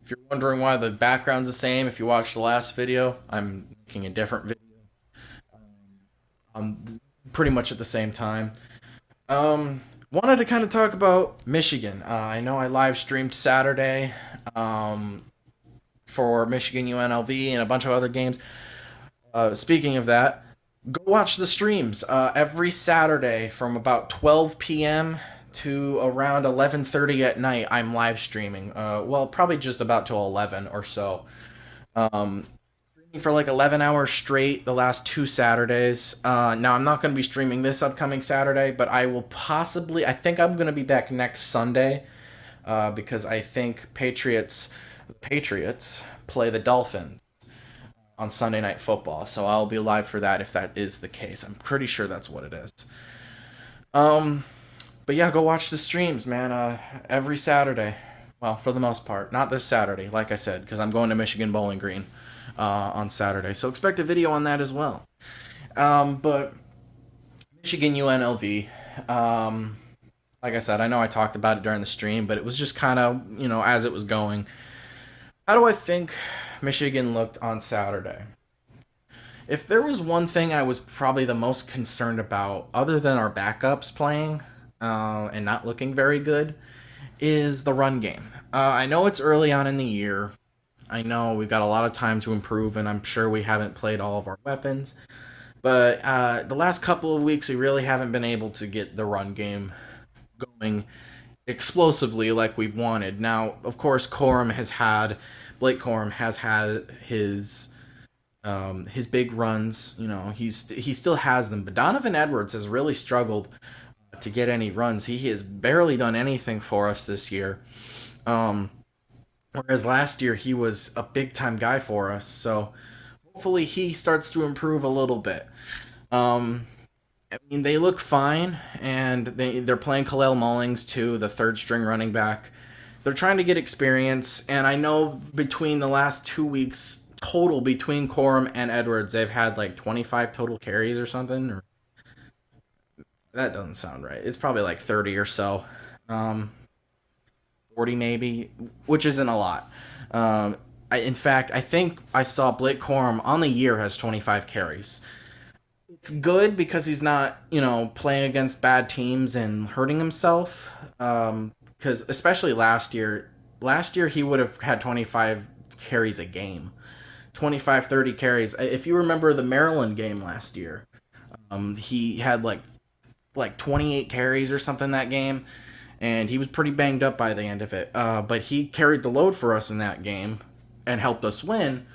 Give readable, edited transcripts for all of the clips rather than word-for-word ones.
If you're wondering why the background's the same, if you watched the last video, I'm making a different video on pretty much at the same time. Wanted to kind of talk about Michigan. I know I live streamed Saturday um, for Michigan UNLV and a bunch of other games. Speaking of that, go watch the streams every Saturday from about 12 p.m. to around 11:30 at night. I'm live streaming. Well, probably just about till 11 or so. Um, for like 11 hours straight the last 2 Saturdays. Now, I'm not going to be streaming this upcoming Saturday, but I will possibly, I think I'm going to be back next Sunday because I think Patriots play the Dolphins on Sunday Night Football. So I'll be live for that if that is the case. I'm pretty sure that's what it is. Um, but yeah, go watch the streams, man. Every Saturday. Well, for the most part. Not this Saturday, like I said, because I'm going to Michigan Bowling Green on Saturday. So expect a video on that as well. But Michigan UNLV. Like I said, I know I talked about it during the stream, but it was just kind of, as it was going. How do I think Michigan looked on Saturday? If there was one thing I was probably the most concerned about, other than our backups playing and not looking very good, is the run game. I know it's early on in the year. I know we've got a lot of time to improve, and I'm sure we haven't played all of our weapons. But the last couple of weeks, we really haven't been able to get the run game going explosively like we've wanted. Now, of course, Blake Corum has had his big runs. He still has them, but Donovan Edwards has really struggled to get any runs. He has barely done anything for us this year. Um, Whereas last year he was a big time guy for us. So hopefully he starts to improve a little bit. Um, I mean, they look fine, and they're playing Khalil Mullings too, the third string running back. They're trying to get experience, and I know between the last 2 weeks total between Corum and Edwards, they've had like 25 total carries or something. Or that doesn't sound right. It's probably like 30 or so. Um, 40 maybe, which isn't a lot. In fact, I think I saw Blake Corum on the year has 25 carries. It's good because he's not, playing against bad teams and hurting himself. Because especially last year he would have had 25 carries a game, 25, 30 carries. If you remember the Maryland game last year, he had like 28 carries or something that game, and he was pretty banged up by the end of it. But he carried the load for us in that game and helped us win.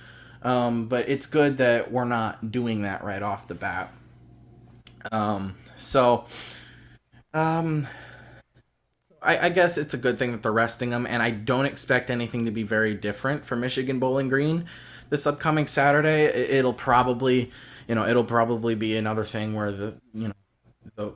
But it's good that we're not doing that right off the bat. So, um, I guess it's a good thing that they're resting him, and I don't expect anything to be very different for Michigan Bowling Green this upcoming Saturday. It'll probably, it'll probably be another thing where the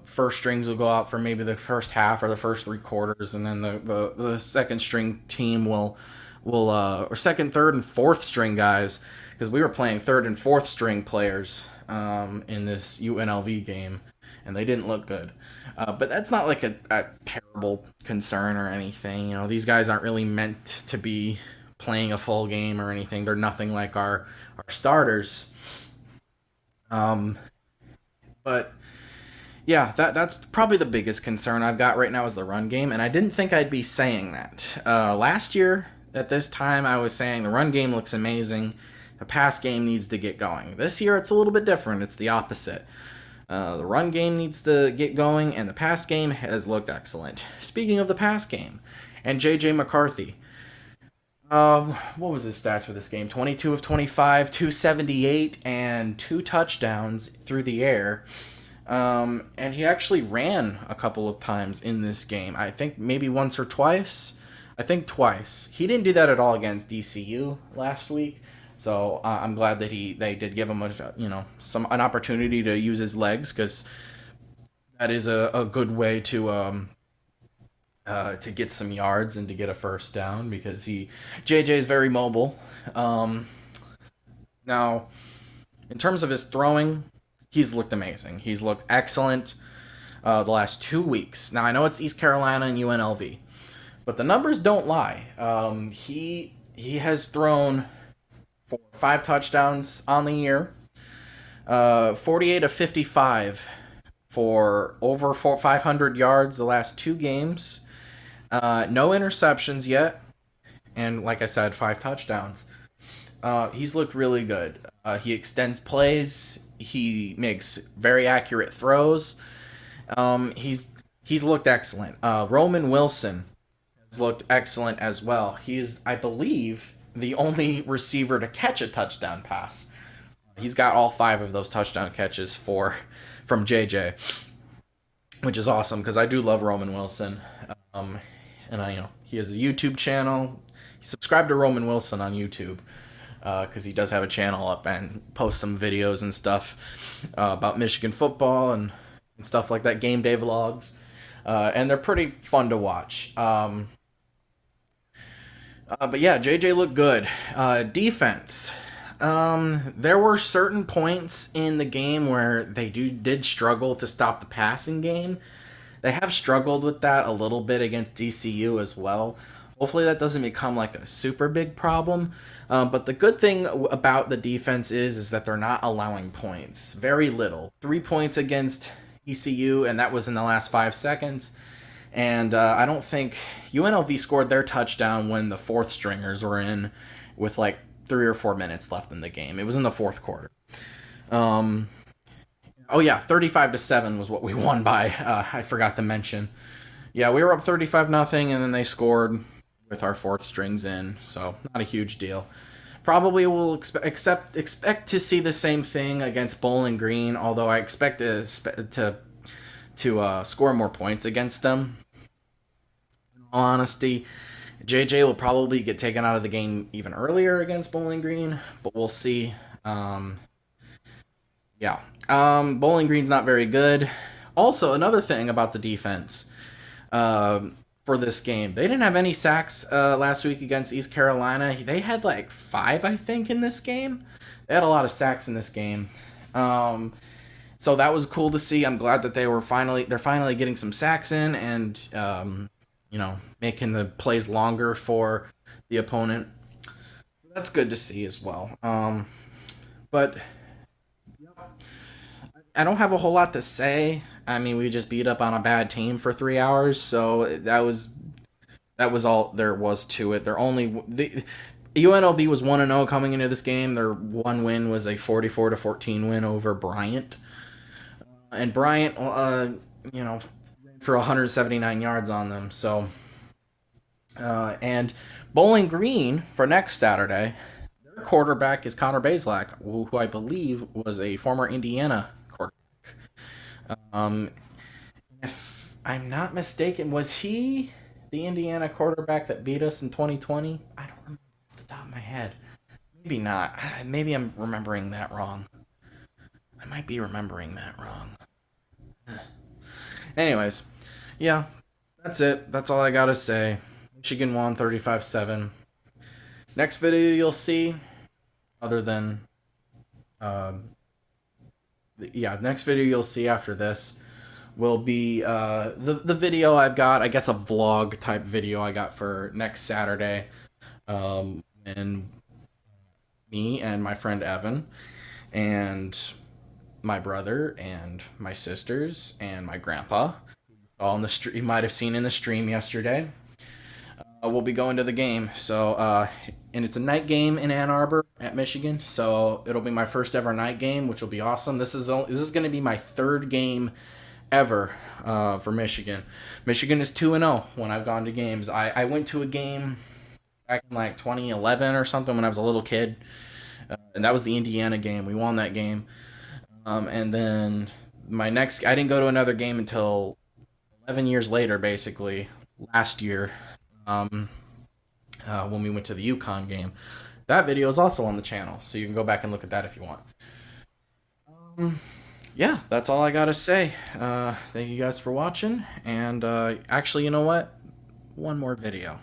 first strings will go out for maybe the first half or the first 3 quarters, and then the second string team will or second, third, and fourth string guys, because we were playing third and fourth string players in this UNLV game, and they didn't look good. But that's not like a terrible concern or anything. These guys aren't really meant to be playing a full game or anything. They're nothing like our starters. Um, but yeah, that's probably the biggest concern I've got right now is the run game, and I didn't think I'd be saying that. Last year, at this time, I was saying the run game looks amazing. The pass game needs to get going. This year, it's a little bit different. It's the opposite. The run game needs to get going, and the pass game has looked excellent. Speaking of the pass game, and J.J. McCarthy, what was his stats for this game? 22 of 25, 278, and 2 touchdowns through the air. And he actually ran a couple of times in this game. I think maybe once or twice. I think twice. He didn't do that at all against DCU last week. So I'm glad that they did give him an opportunity to use his legs, because that is a good way to get some yards and to get a first down, because JJ is very mobile. Um, Now, in terms of his throwing, he's looked amazing. He's looked excellent the last 2 weeks. Now, I know it's East Carolina and UNLV, but the numbers don't lie. He He has thrown for 5 touchdowns on the year, 48 of 55 for over 500 yards the last 2 games. No interceptions yet, and like I said, 5 touchdowns. He's looked really good. He extends plays. He makes very accurate throws. He's looked excellent. Roman Wilson has looked excellent as well. He's, I believe, the only receiver to catch a touchdown pass. He's got all 5 of those touchdown catches for from JJ, which is awesome because I do love Roman Wilson. Um, and he has a YouTube channel. He subscribed to Roman Wilson on YouTube because he does have a channel up and posts some videos and stuff about Michigan football and stuff like that, game day vlogs, and they're pretty fun to watch. But yeah, JJ looked good. Defense. There were certain points in the game where they did struggle to stop the passing game. They have struggled with that a little bit against DCU as well. Hopefully that doesn't become like a super big problem. But the good thing about the defense is that they're not allowing points. Very little. 3 points against ECU, and that was in the last 5 seconds. And I don't think UNLV scored their touchdown when the fourth stringers were in with like 3 or 4 minutes left in the game. It was in the fourth quarter. Oh yeah, 35-7 was what we won by. I forgot to mention. Yeah, we were up 35-0, and then they scored with our fourth strings in. So not a huge deal. Probably will expect to see the same thing against Bowling Green. Although I expect to score more points against them. In all honesty, JJ will probably get taken out of the game even earlier against Bowling Green, but we'll see. Yeah. Bowling Green's not very good. Also, another thing about the defense for this game, they didn't have any sacks last week against East Carolina. They had like 5, I think, in this game. They had a lot of sacks in this game. So that was cool to see. I'm glad that they're finally getting some sacks in and making the plays longer for the opponent. That's good to see as well. But I don't have a whole lot to say. I mean, we just beat up on a bad team for 3 hours, so that was all there was to it. The UNLV was 1-0 coming into this game. Their one win was a 44-14 win over Bryant. And Bryant, for 179 yards on them. So, and Bowling Green for next Saturday, their quarterback is Connor Bazelak, who I believe was a former Indiana quarterback. If I'm not mistaken, was he the Indiana quarterback that beat us in 2020? I don't remember off the top of my head. Maybe not. Maybe I'm remembering that wrong. I might be remembering that wrong. Anyways, yeah, that's it. That's all I gotta say. Michigan won 35-7. Next video you'll see, other than, next video you'll see after this will be the video I've got, I guess a vlog type video I got for next Saturday, and me and my friend Evan, and my brother and my sisters and my grandpa, all in the stream. You might have seen in the stream yesterday. We'll be going to the game. So, and it's a night game in Ann Arbor at Michigan. So it'll be my first ever night game, which will be awesome. This is going to be my third game ever for Michigan. Michigan is 2-0 when I've gone to games. I went to a game back in like 2011 or something when I was a little kid, and that was the Indiana game. We won that game. And then I didn't go to another game until 11 years later, basically, last year, when we went to the UConn game. That video is also on the channel, so you can go back and look at that if you want. Yeah, that's all I gotta say. Thank you guys for watching, and actually, you know what? One more video.